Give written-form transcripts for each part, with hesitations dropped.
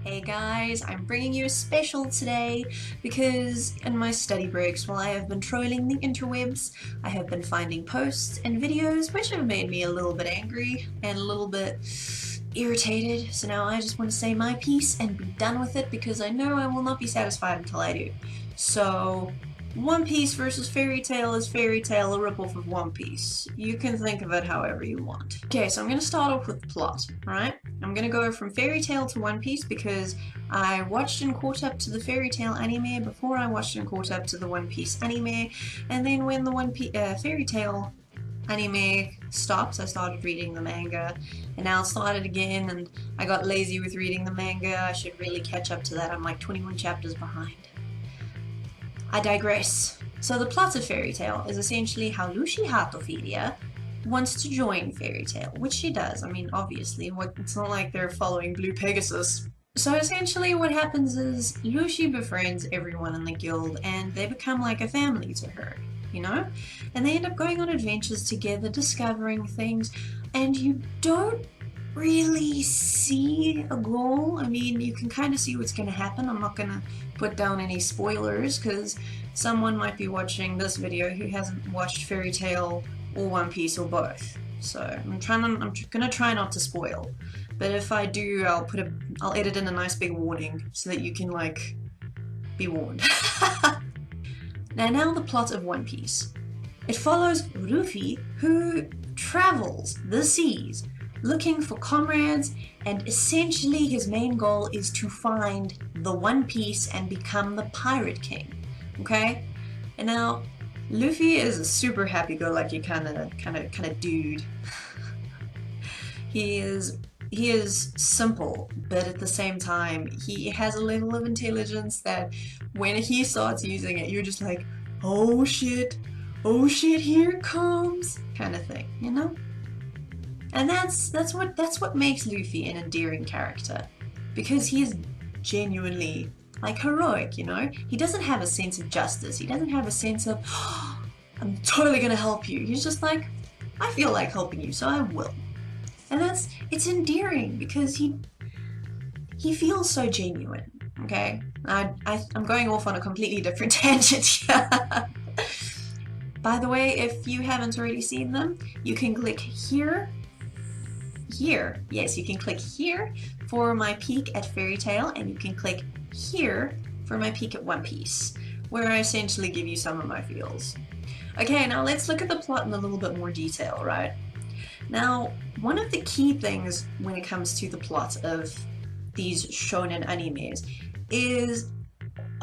Hey guys, I'm bringing you a special today because in my study breaks while I have been trolling the interwebs, I have been finding posts and videos which have made me a little bit angry and a little bit irritated. So now I just want to say my piece and be done with it because I know I will not be satisfied until I do. So One Piece versus Fairy Tail is Fairy Tail a ripoff of One Piece. You can think of it however you want. Okay, so I'm going to start off with the plot, right? I'm going to go from Fairy Tail to One Piece because I watched and caught up to the Fairy Tail anime before I watched and caught up to the One Piece anime, and then when the Fairy Tail anime stopped, I started reading the manga, and now it started again, and I got lazy with reading the manga. I should really catch up to that. I'm like 21 chapters behind. I digress. So the plot of Fairy Tail is essentially how Lucy Hatofia wants to join Fairy Tail, which she does. I mean, obviously, it's not like they're following Blue Pegasus. So essentially what happens is Lucy befriends everyone in the guild and they become like a family to her, you know? And they end up going on adventures together, discovering things, and you don't really see a goal. I mean, you can kind of see what's going to happen. I'm not going to put down any spoilers because someone might be watching this video who hasn't watched Fairy Tail or One Piece or both. So I'm gonna try not to spoil. But if I do, I'll edit in a nice big warning so that you can like be warned. Now the plot of One Piece. It follows Luffy, who travels the seas looking for comrades, and essentially his main goal is to find the One Piece and become the Pirate King, okay? And now, Luffy is a super happy-go-lucky kind of dude. He is simple, but at the same time, he has a level of intelligence that when he starts using it, you're just like, oh shit, here it comes, kind of thing, you know? And that's what makes Luffy an endearing character, because he is genuinely like heroic, you know? He doesn't have a sense of justice. He doesn't have a sense of, oh, I'm totally gonna help you. He's just like, I feel like helping you, so I will. And it's endearing because he feels so genuine, okay? I'm going off on a completely different tangent here. By the way, if you haven't already seen them, you can click here. Yes, you can click here for my peek at Fairy Tail, and you can click here for my peek at One Piece, where I essentially give you some of my feels. Okay, now let's look at the plot in a little bit more detail, right? Now, one of the key things when it comes to the plot of these shonen animes is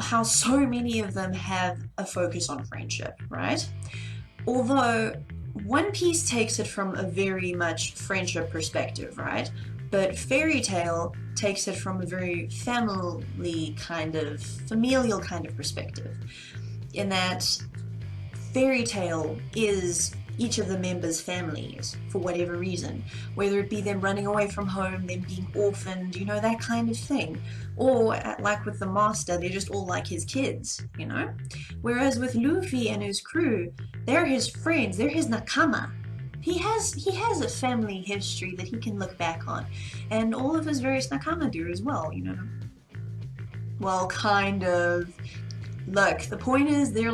how so many of them have a focus on friendship, right? Although One Piece takes it from a very much friendship perspective, right? But Fairy Tail takes it from a very familial kind of perspective, in that Fairy Tail is each of the members' families for whatever reason, whether it be them running away from home, them being orphaned, you know, that kind of thing. Or, like with the Master, they're just all like his kids, you know? Whereas with Luffy and his crew, they're his friends, they're his nakama. He has a family history that he can look back on, and all of his various nakama do as well, you know? Well, kind of. Look, the point is they're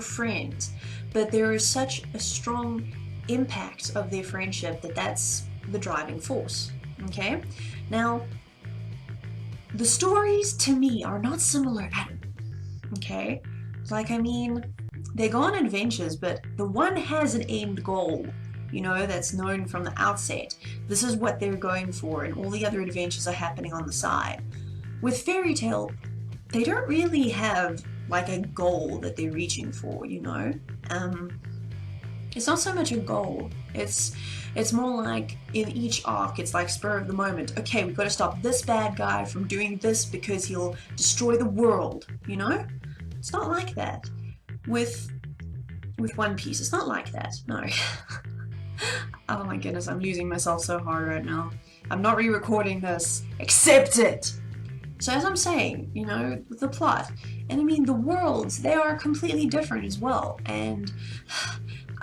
friends, but there is such a strong impact of their friendship that's the driving force, okay? Now, the stories to me are not similar at all, okay? Like, I mean, they go on adventures, but the one has an end goal, you know, that's known from the outset. This is what they're going for, and all the other adventures are happening on the side. With Fairy Tail, they don't really have like a goal that they're reaching for, you know? It's not so much a goal. It's more like in each arc, it's like spur of the moment. Okay, we've got to stop this bad guy from doing this because he'll destroy the world, you know? It's not like that. With One Piece, it's not like that, no. Oh my goodness, I'm losing myself so hard right now. I'm not re-recording this. Accept it! So as I'm saying, you know, the plot, and I mean the worlds, they are completely different as well, and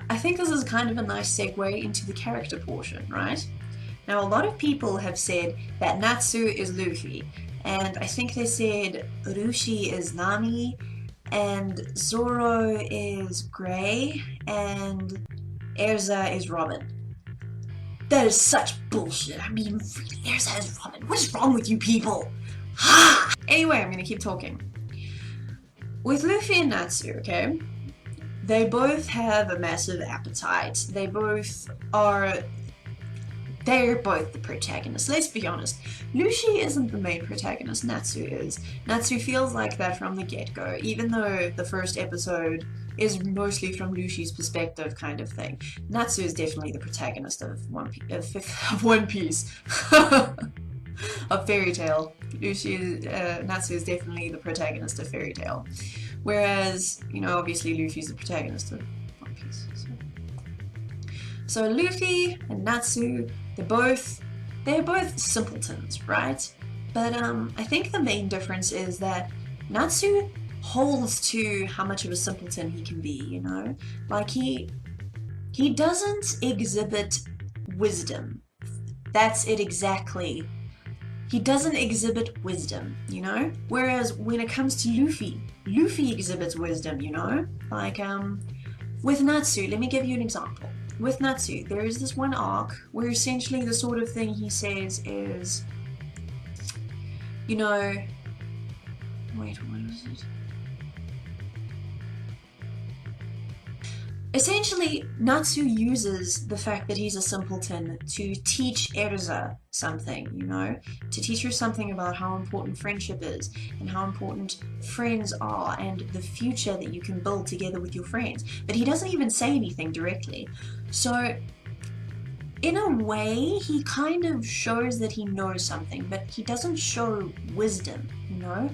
I think this is kind of a nice segue into the character portion, right? Now, a lot of people have said that Natsu is Luffy, and I think they said Rushi is Nami, and Zoro is Gray, and Erza is Robin. That is such bullshit. I mean, really, Erza is Robin. What is wrong with you people? Ha! Anyway, I'm gonna keep talking. With Luffy and Natsu, okay? They both have a massive appetite. They're both the protagonists. Let's be honest. Luffy isn't the main protagonist, Natsu is. Natsu feels like that from the get-go, even though the first episode is mostly from Luffy's perspective kind of thing. Natsu is definitely the protagonist of One Piece. Of Fairy Tail. Natsu is definitely the protagonist of Fairy Tail. Whereas, you know, obviously Luffy's the protagonist of One Piece. So Luffy and Natsu, they're both simpletons, right? But I think the main difference is that Natsu holds to how much of a simpleton he can be, you know? Like he doesn't exhibit wisdom. That's it exactly. He doesn't exhibit wisdom, you know? Whereas when it comes to Luffy exhibits wisdom, you know? Like, with Natsu, let me give you an example. With Natsu, there is this one arc where essentially the sort of thing he says is, you know, wait, what is it? Essentially, Natsu uses the fact that he's a simpleton to teach Erza something, you know? To teach her something about how important friendship is, and how important friends are, and the future that you can build together with your friends. But he doesn't even say anything directly. So, in a way, he kind of shows that he knows something, but he doesn't show wisdom, you know?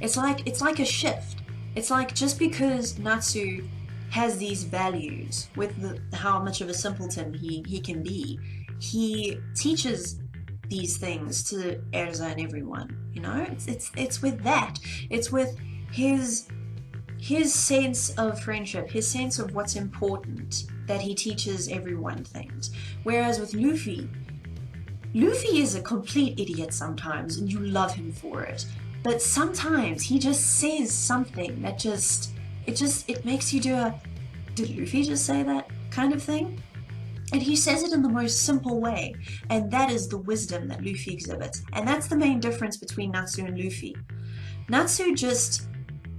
It's like a shift. It's like just because Natsu has these values with how much of a simpleton he can be, he teaches these things to Erza and everyone, you know? It's with that. It's with his sense of friendship, his sense of what's important, that he teaches everyone things. Whereas with Luffy is a complete idiot sometimes, and you love him for it. But sometimes he just says something that it makes you do a, did Luffy just say that kind of thing? And he says it in the most simple way, and that is the wisdom that Luffy exhibits. And that's the main difference between Natsu and Luffy. Natsu just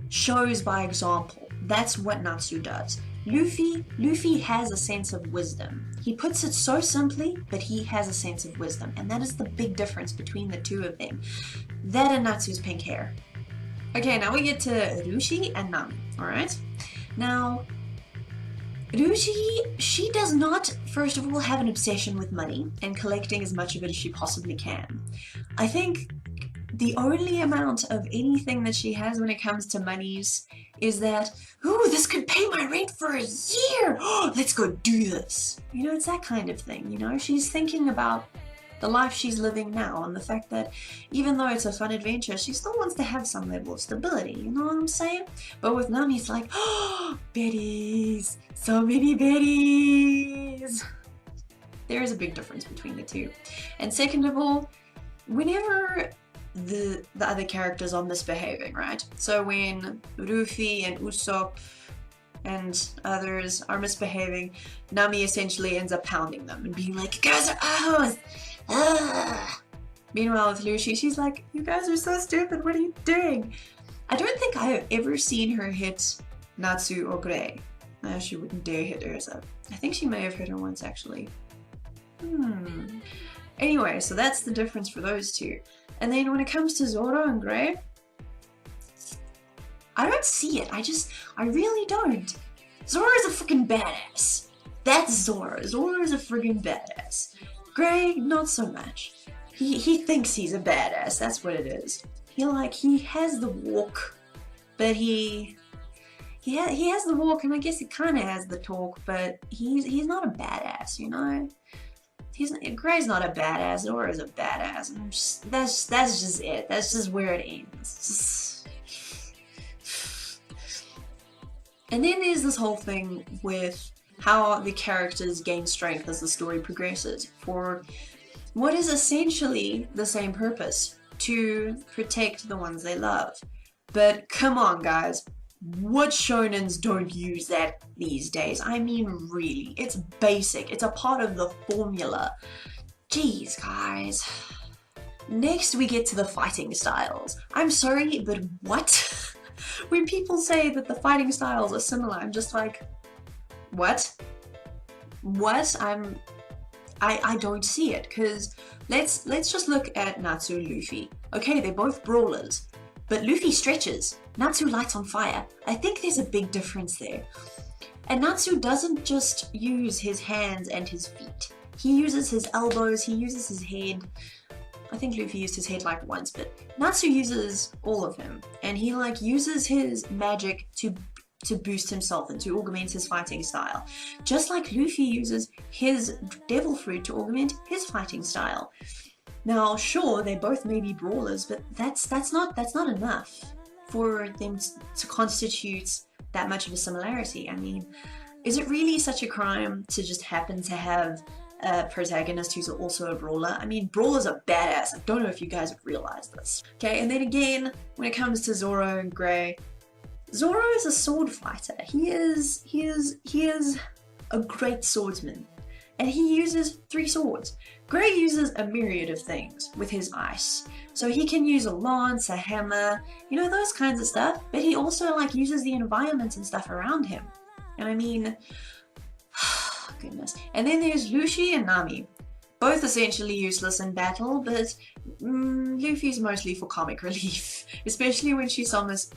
shows by example. That's what Natsu does. Luffy has a sense of wisdom. He puts it so simply, but he has a sense of wisdom, and that is the big difference between the two of them. That and Natsu's pink hair. Okay, now we get to Rushi and Nami, alright? Now, Rushi, she does not, first of all, have an obsession with money and collecting as much of it as she possibly can. I think the only amount of anything that she has when it comes to monies is that, ooh, this could pay my rent for a year! Oh, let's go do this! You know, it's that kind of thing, you know? She's thinking about the life she's living now and the fact that even though it's a fun adventure, she still wants to have some level of stability, you know what I'm saying? But with Nami, it's like, oh, Betties! So many Betties! There is a big difference between the two. And second of all, whenever the other characters are misbehaving, right? So when Luffy and Usopp and others are misbehaving, Nami essentially ends up pounding them and being like, you guys are hoes! Ah. Meanwhile with Luffy, she's like, you guys are so stupid, what are you doing? I don't think I have ever seen her hit Natsu or Gray. She wouldn't dare hit Erza. I think she may have hit her once actually. Anyway, so that's the difference for those two. And then when it comes to Zoro and Gray, I don't see it. I really don't. Zoro is a freaking badass. That's Zoro. Zoro is a friggin' badass. Gray, not so much. He thinks he's a badass. That's what it is. He has the walk, but he has the walk, and I guess he kind of has the talk, but he's not a badass, you know. Gray's not a badass, Zoro's a badass. And that's just it. That's just where it ends. And then there's this whole thing with how the characters gain strength as the story progresses. what is essentially the same purpose, to protect the ones they love. But come on, guys. What shonens don't use that these days? I mean, really, it's basic. It's a part of the formula. Jeez, guys. Next, we get to the fighting styles. I'm sorry, but what? When people say that the fighting styles are similar, I'm just like, what? What? I don't see it, because let's just look at Natsu and Luffy. Okay, they're both brawlers, but Luffy stretches, Natsu lights on fire. I think there's a big difference there. And Natsu doesn't just use his hands and his feet. He uses his elbows, he uses his head. I think Luffy used his head like once, but Natsu uses all of him. And he like uses his magic to boost himself and to augment his fighting style. Just like Luffy uses his devil fruit to augment his fighting style. Now, sure, they both may be brawlers, but that's not enough for them to constitute that much of a similarity. I mean, is it really such a crime to just happen to have a protagonist who's also a brawler? I mean, brawlers are badass. I don't know if you guys have realized this. Okay, and then again, when it comes to Zoro and Gray, Zoro is a sword fighter. He is a great swordsman, and he uses 3 swords. Gray uses a myriad of things with his ice. So he can use a lance, a hammer, you know, those kinds of stuff, but he also like uses the environment and stuff around him. And I mean, goodness. And then there's Luffy and Nami. Both essentially useless in battle, but Luffy's mostly for comic relief, especially when she summons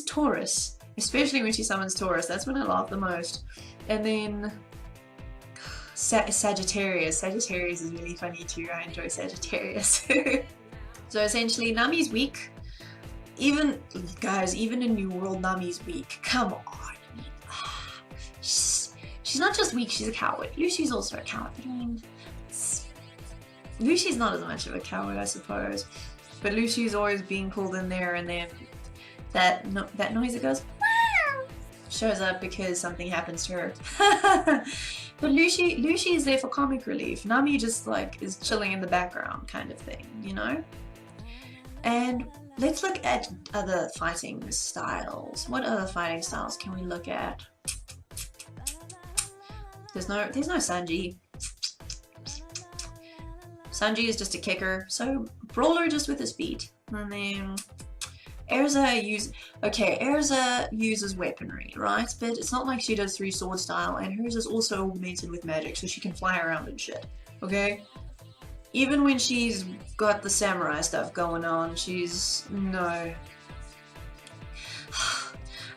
Taurus. Especially when she summons Taurus, that's when I laugh the most. And then Sagittarius. Sagittarius is really funny too. I enjoy Sagittarius. So essentially, Nami's weak. Even in New World, Nami's weak. Come on. I mean, she's not just weak, she's a coward. Lucy's also a coward. I mean, Lucy's not as much of a coward, I suppose. But Lucy's always being pulled in there, and then that noise that goes shows up because something happens to her. But Lucy is there for comic relief. Nami just like is chilling in the background kind of thing, you know? And let's look at other fighting styles. What other fighting styles can we look at? There's no Sanji. Sanji is just a kicker, so brawler just with his feet. And then Erza uses weaponry, right? But it's not like she does 3 sword style, and hers is also augmented with magic, so she can fly around and shit, okay? Even when she's got the samurai stuff going on, no.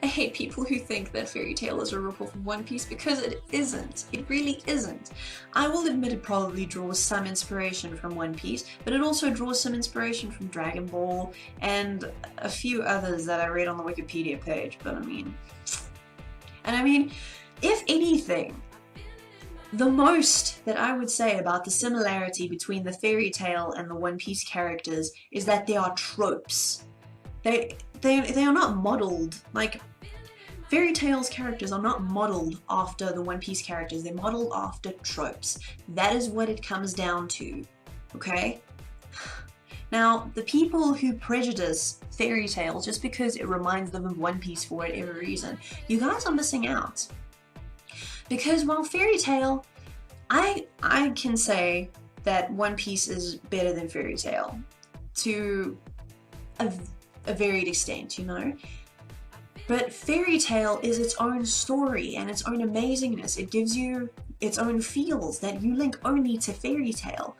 I hate people who think that Fairy Tail is a ripoff of One Piece, because it isn't. It really isn't. I will admit it probably draws some inspiration from One Piece, but it also draws some inspiration from Dragon Ball and a few others that I read on the Wikipedia page, but I mean, if anything, the most that I would say about the similarity between the Fairy Tail and the One Piece characters is that they are tropes. They are not modeled, like, Fairy Tail's characters are not modeled after the One Piece characters, they're modeled after tropes. That is what it comes down to, okay? Now, the people who prejudice Fairy Tail just because it reminds them of One Piece for whatever reason, you guys are missing out. Because while Fairy Tail, I can say that One Piece is better than Fairy Tail to a varied extent, you know? But Fairy Tail is its own story and its own amazingness. It gives you its own feels that you link only to Fairy Tail.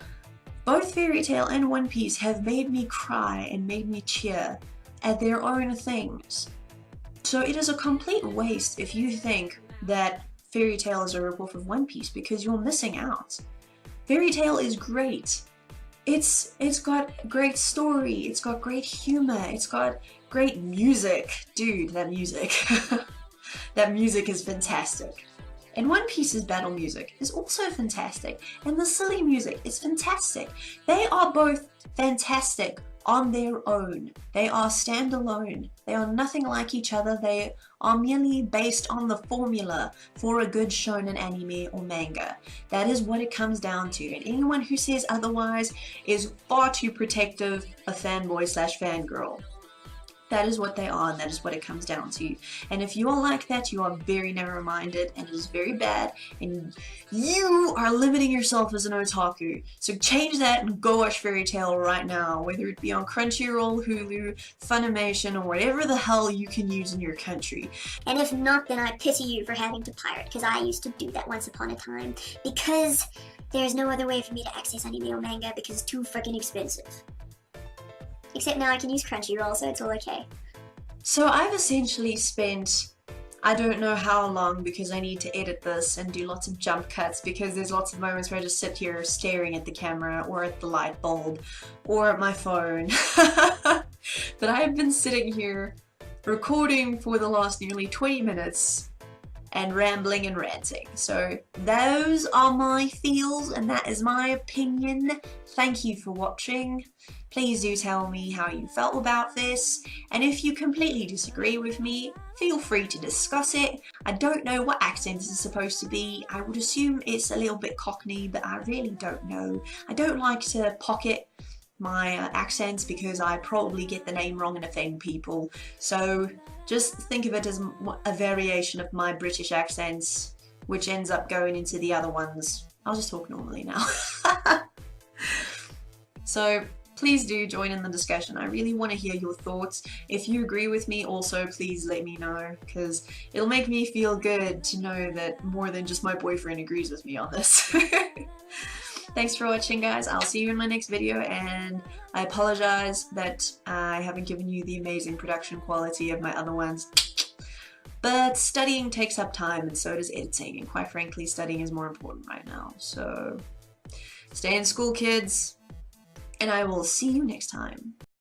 Both Fairy Tail and One Piece have made me cry and made me cheer at their own things. So it is a complete waste if you think that Fairy Tail is a ripoff of One Piece, because you're missing out. Fairy Tail is great. It's got great story, it's got great humor, it's got great music. Dude, that music. That music is fantastic. And One Piece's battle music is also fantastic. And the silly music is fantastic. They are both fantastic on their own. They are standalone. They are nothing like each other. They are merely based on the formula for a good shonen anime or manga. That is what it comes down to, and anyone who says otherwise is far too protective of fanboy slash fangirl. That is what they are, and that is what it comes down to. And if you are like that, you are very narrow-minded, and it is very bad, and you are limiting yourself as an otaku. So change that and go watch Fairy Tail right now, whether it be on Crunchyroll, Hulu, Funimation, or whatever the hell you can use in your country. And if not, then I pity you for having to pirate, because I used to do that once upon a time, because there's no other way for me to access anime or manga because it's too freaking expensive. Except now I can use Crunchyroll, so it's all okay. So I've essentially spent, I don't know how long, because I need to edit this and do lots of jump cuts, because there's lots of moments where I just sit here staring at the camera or at the light bulb or at my phone. But I've been sitting here recording for the last nearly 20 minutes and rambling and ranting. So those are my feels and that is my opinion. Thank you for watching. Please do tell me how you felt about this, and if you completely disagree with me, feel free to discuss it. I don't know what accent this is supposed to be. I would assume it's a little bit Cockney, but I really don't know. I don't like to pocket my accents because I probably get the name wrong and offend people. So just think of it as a variation of my British accents, which ends up going into the other ones. I'll just talk normally now. So please do join in the discussion. I really want to hear your thoughts. If you agree with me also, please let me know, because it'll make me feel good to know that more than just my boyfriend agrees with me on this. Thanks for watching, guys. I'll see you in my next video, and I apologize that I haven't given you the amazing production quality of my other ones. But studying takes up time, and so does editing, and quite frankly, studying is more important right now. So stay in school, kids, and I will see you next time.